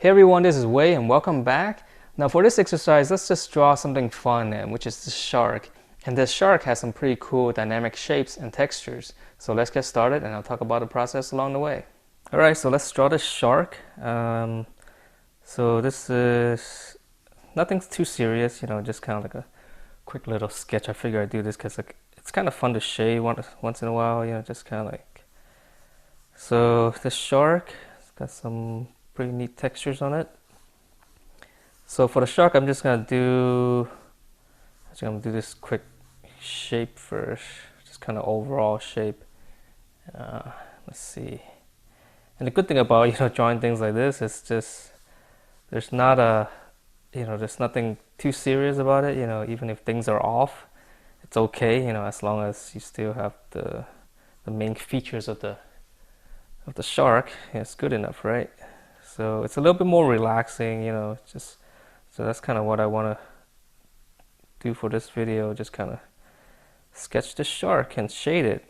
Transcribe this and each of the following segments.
Hey everyone, this is Wei and welcome back. Now for this exercise, let's just draw something fun, which is the shark. And this shark has some pretty cool dynamic shapes and textures. So let's get started and I'll talk about the process along the way. Alright, so let's draw the shark. So this is nothing too serious, just kind of like a quick little sketch. I figure I'd do this because it's kind of fun to shade once in a while, just kind of like. So the shark, it's got some pretty neat textures on it. So for the shark, I'm just gonna do this quick shape first, just kind of overall shape. Let's see. And the good thing about drawing things like this is just there's not a there's nothing too serious about it. Even if things are off, it's okay. As long as you still have the main features of the shark, it's good enough, right? So it's a little bit more relaxing, just so that's kind of what I want to do for this video, just kind of sketch the shark and shade it.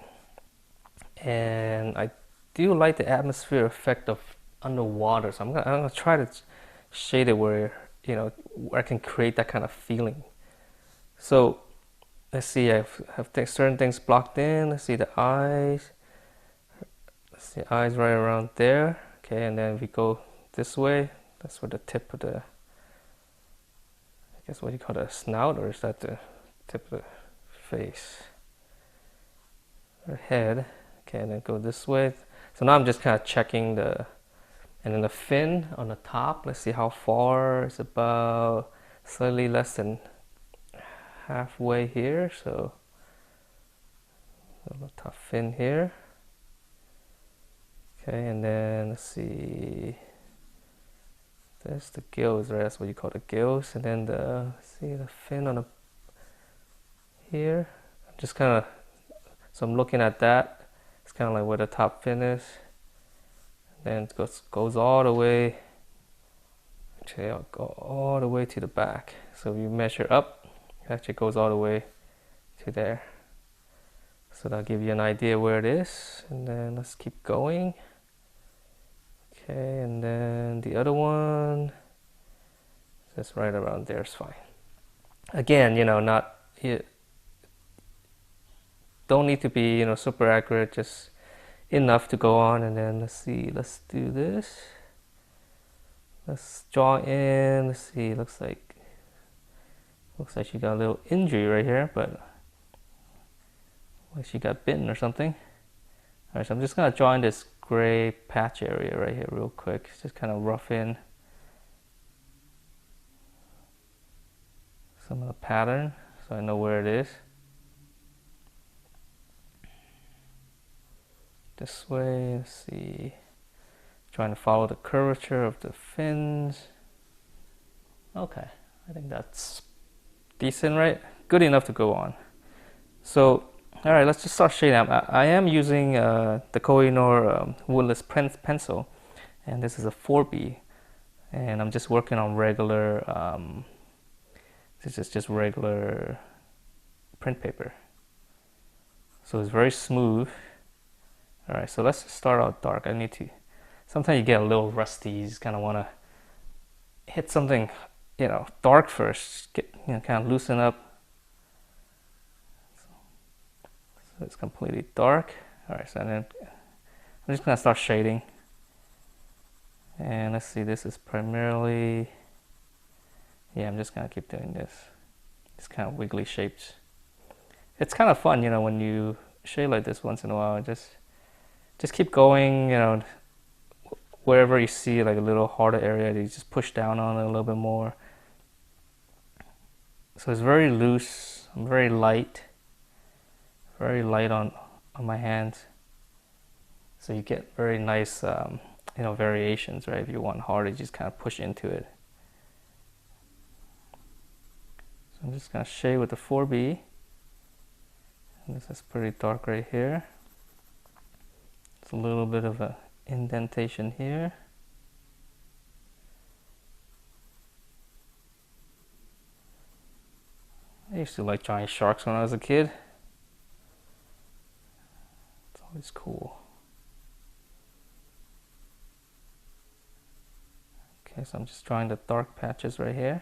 And I do like the atmosphere effect of underwater, so I'm gonna try to shade it where where I can create that kind of feeling. So let's see, I have certain things blocked in. Let's see the eyes. Let's see eyes right around there. Okay, and then we go this way. That's where the tip of the, I guess what do you call it, a snout, or is that the tip of the face or head? Okay, and then go this way. So now I'm just kind of checking and then the fin on the top. Let's see how far. It's about slightly less than halfway here. So the top fin here. Okay, and then let's see. There's the gills, right? That's what you call the gills. And then let's see the fin on the here. I'm just kind of, so I'm looking at that. It's kind of like where the top fin is. And then it goes all the way. Actually, I'll go all the way to the back. So if you measure up, it actually goes all the way to there. So that'll give you an idea where it is. And then let's keep going. Okay, and then the other one, just right around there is fine. Again, not, you don't need to be, super accurate, just enough to go on. And then let's see, let's do this. Let's draw in. Let's see, looks like she got a little injury right here, but like she got bitten or something. All right, so I'm just gonna draw in this gray patch area right here real quick. Just kind of rough in some of the pattern so I know where it is. This way, let's see. Trying to follow the curvature of the fins. Okay, I think that's decent, right? Good enough to go on. So, all right, let's just start shading. I am using the Kohinoor woodless pencil, and this is a 4B, and I'm just working on regular. This is just regular print paper, so it's very smooth. All right, so let's start out dark. Sometimes you get a little rusty. You just kind of want to hit something, dark first. Get, kind of loosen up. So it's completely dark. All right, so then I'm just gonna start shading. And let's see, this is primarily, yeah, I'm just gonna keep doing this. It's kind of wiggly shapes. It's kind of fun, when you shade like this once in a while. Just keep going, wherever you see like a little harder area, you just push down on it a little bit more. So it's very loose, very light on my hands. So you get very nice, variations, right? If you want harder, you just kind of push into it. So I'm just gonna shade with the 4B. And this is pretty dark right here. It's a little bit of a indentation here. I used to like drawing sharks when I was a kid. It's always cool. Okay, so I'm just drawing the dark patches right here.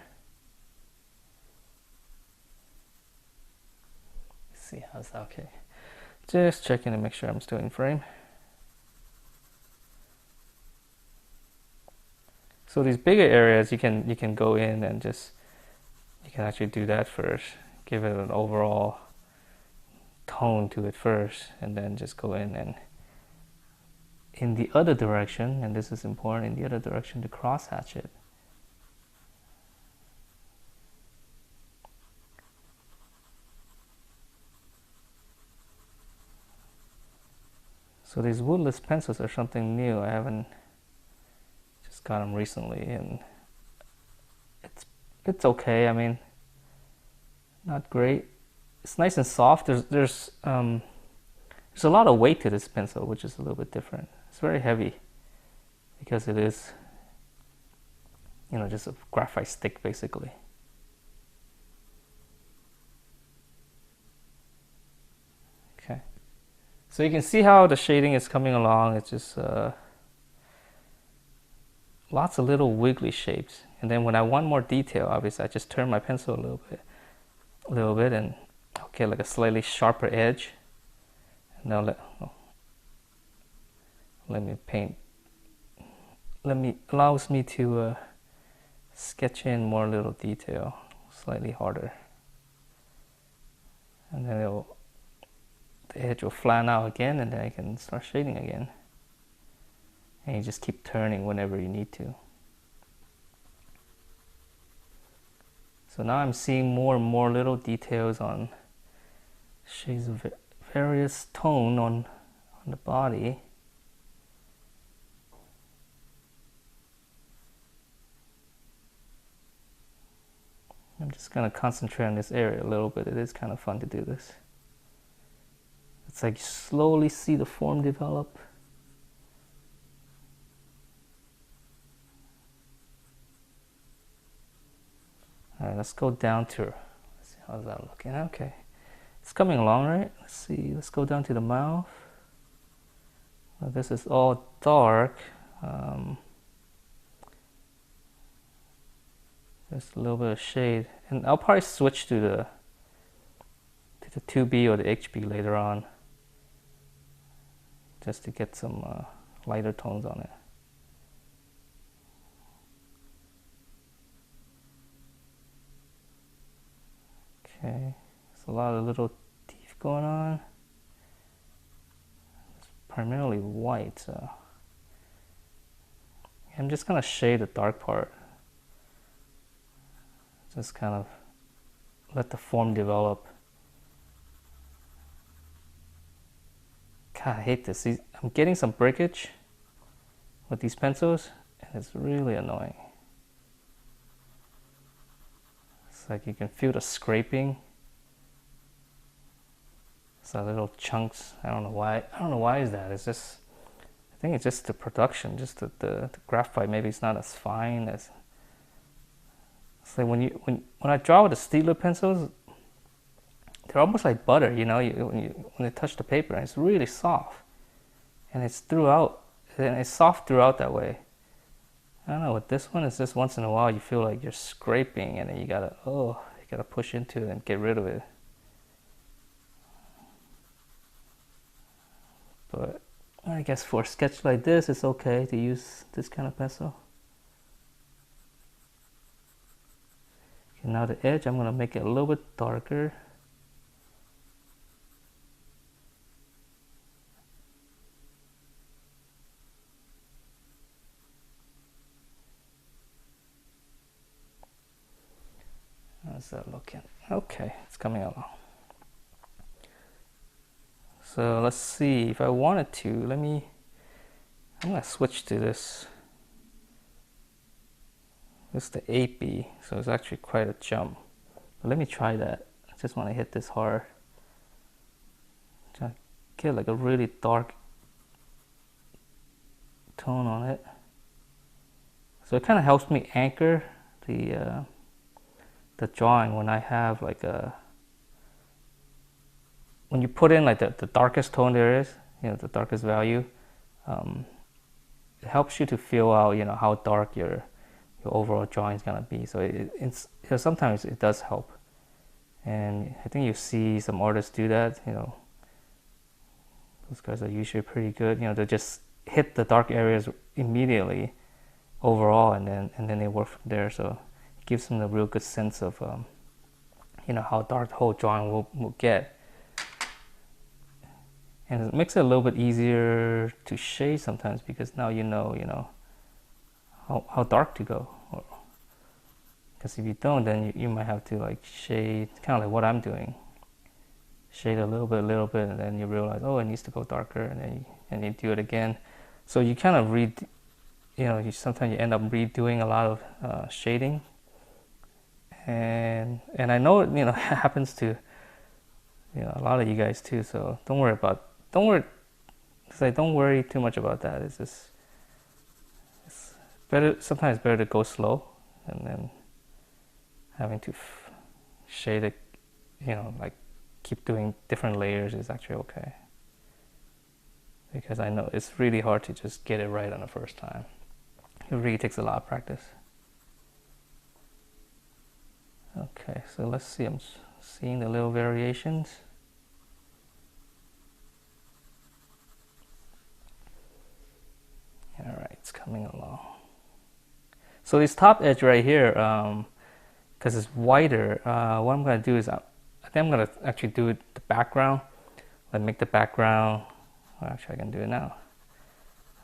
Let's see, how's that? Okay. Just checking to make sure I'm still in frame. So these bigger areas, you can go in and you can actually do that first. Give it an overall tone to it first, and then just go in and in the other direction, and this is important, in the other direction to cross hatch it. So these woodless pencils are something new. I haven't just got them recently, and it's okay. I mean, not great. It's nice and soft. There's a lot of weight to this pencil, which is a little bit different. It's very heavy because it is, you know, just a graphite stick basically. Okay, so you can see how the shading is coming along. It's just lots of little wiggly shapes. And then when I want more detail, obviously I just turn my pencil a little bit, and I'll get like a slightly sharper edge. And now let me paint. Allows me to sketch in more little detail, slightly harder. And then the edge will flatten out again, and then I can start shading again. And you just keep turning whenever you need to. So now I'm seeing more and more little details on shades of various tone on the body. I'm just going to concentrate on this area a little bit. It is kind of fun to do this. It's like you slowly see the form develop. All right, let's go down to, let's see, how's that looking? Okay, it's coming along, right? Let's see, let's go down to the mouth. Well, this is all dark. Just a little bit of shade, and I'll probably switch to the 2B or the HB later on, just to get some lighter tones on it. Okay, there's a lot of little teeth going on. It's primarily white, so I'm just gonna shade the dark part. Just kind of let the form develop. God, I hate this. I'm getting some breakage with these pencils, and it's really annoying. It's like you can feel the scraping. It's like little chunks. I don't know why. I don't know why is that. It's just, I think it's just the production, just the graphite. Maybe it's not as fine as. It's like when I draw with the Staedtler pencils, they're almost like butter, you know. When they touch the paper, and it's really soft, and it's throughout, and it's soft throughout that way. I don't know. With this one, it's just once in a while you feel like you're scraping, and then you gotta push into it and get rid of it. But I guess for a sketch like this, it's okay to use this kind of pencil. Okay, now the edge, I'm gonna make it a little bit darker. How's that looking? Okay, it's coming along. So let's see, if I wanted to, I'm gonna switch to this. This is the 8B, so it's actually quite a jump. But let me try that. I just want to hit this hard. Try to get like a really dark tone on it. So it kind of helps me anchor the drawing when I have like when you put in like the darkest tone there is, you know, the darkest value, it helps you to feel out, you know, how dark your your overall drawing is gonna be. So it's sometimes it does help, and I think you see some artists do that. Those guys are usually pretty good. They just hit the dark areas immediately overall, and then they work from there. So it gives them a real good sense of how dark the whole drawing will get. And it makes it a little bit easier to shade sometimes, because now you know how dark to go. Because if you don't, then you might have to like shade, kind of like what I'm doing. Shade a little bit, and then you realize, oh, it needs to go darker, and then you do it again. So you kind of sometimes you end up redoing a lot of shading. And I know it happens to a lot of you guys too. So don't worry too much about that. It's better. Sometimes it's better to go slow, and then having to shade it, like keep doing different layers is actually okay. Because I know it's really hard to just get it right on the first time. It really takes a lot of practice. Okay, so let's see. I'm seeing the little variations. All right, it's coming along. So this top edge right here, because it's whiter, what I'm going to do is I think I'm going to actually do the background. Like make the background, well, actually I can do it now.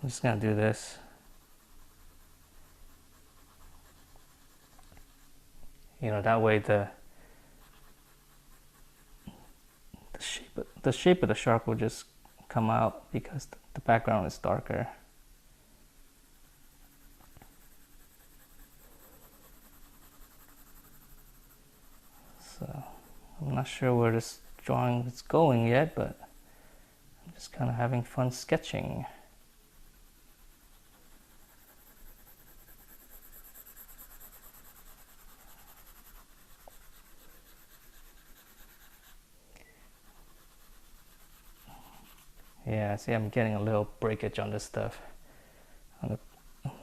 I'm just going to do this. That way the shape of the shark will just come out, because the background is darker. So I'm not sure where this drawing is going yet, but I'm just kind of having fun sketching. Yeah, see, I'm getting a little breakage on this stuff, on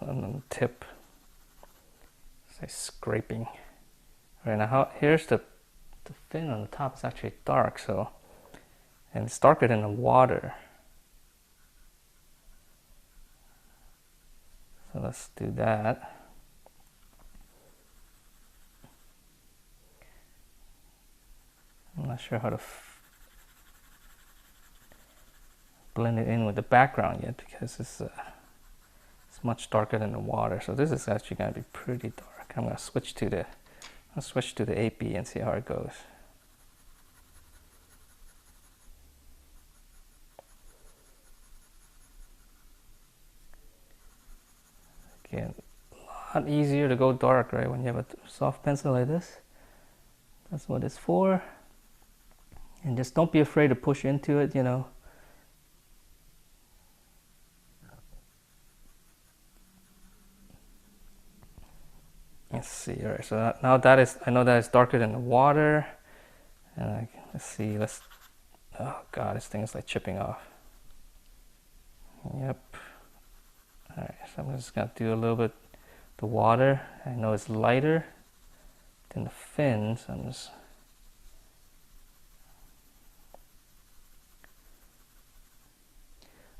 the tip. It's like scraping. Right now, here's the fin on the top is actually dark, and it's darker than the water. So let's do that. I'm not sure how to blend it in with the background yet, because it's much darker than the water. So this is actually going to be pretty dark. I'm going to switch to the 8B and see how it goes. Again, a lot easier to go dark, right, when you have a soft pencil like this. That's what it's for. And just don't be afraid to push into it, Let's see. All right, so now I know that is darker than the water. And let's see. Oh God, this thing is like chipping off. Yep. All right, so I'm just gonna do a little bit the water. I know it's lighter than the fin, so I'm just.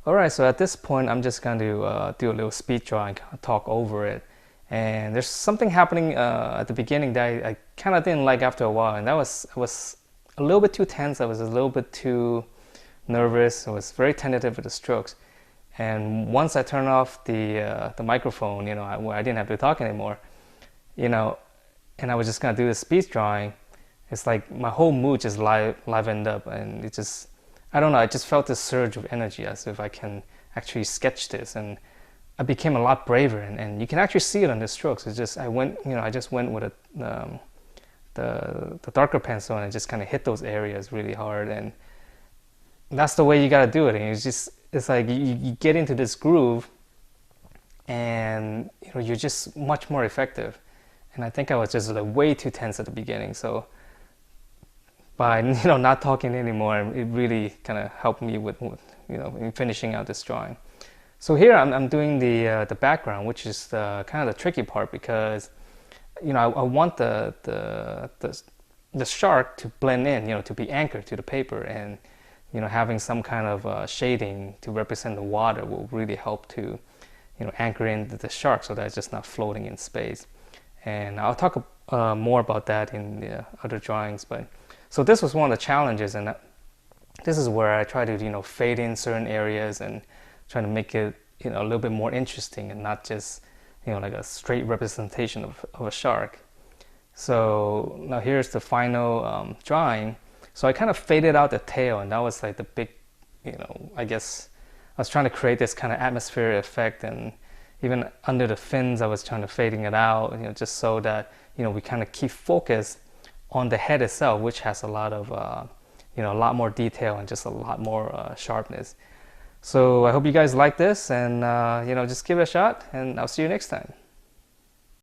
All right, so at this point, I'm just going to do a little speed drawing, talk over it. And there's something happening at the beginning that I kind of didn't like after a while, and I was a little bit too tense. I was a little bit too nervous. I was very tentative with the strokes. And once I turned off the microphone, where I didn't have to talk anymore, and I was just gonna do the speed drawing, it's like my whole mood just livened up, and it just, I don't know, I just felt this surge of energy as if I can actually sketch this, and I became a lot braver, and you can actually see it on the strokes. It's just, I just went with the darker pencil, and I just kind of hit those areas really hard, and that's the way you gotta do it. And it's like you get into this groove, and you're just much more effective. And I think I was just like way too tense at the beginning, so by not talking anymore, it really kind of helped me with in finishing out this drawing. So here I'm doing the background, which is the kind of the tricky part because I want the shark to blend in, to be anchored to the paper, and having some kind of shading to represent the water will really help to anchor in the shark so that it's just not floating in space. And I'll talk more about that in the other drawings. But so this was one of the challenges, and this is where I try to fade in certain areas and try to make it a little bit more interesting and not just like a straight representation of a shark. So now here's the final drawing. So I kind of faded out the tail, and that was like the big, I guess I was trying to create this kind of atmospheric effect, and even under the fins I was trying to fading it out, just so that we kind of keep focus on the head itself, which has a lot of a lot more detail and just a lot more sharpness. So I hope you guys like this, and just give it a shot, and I'll see you next time.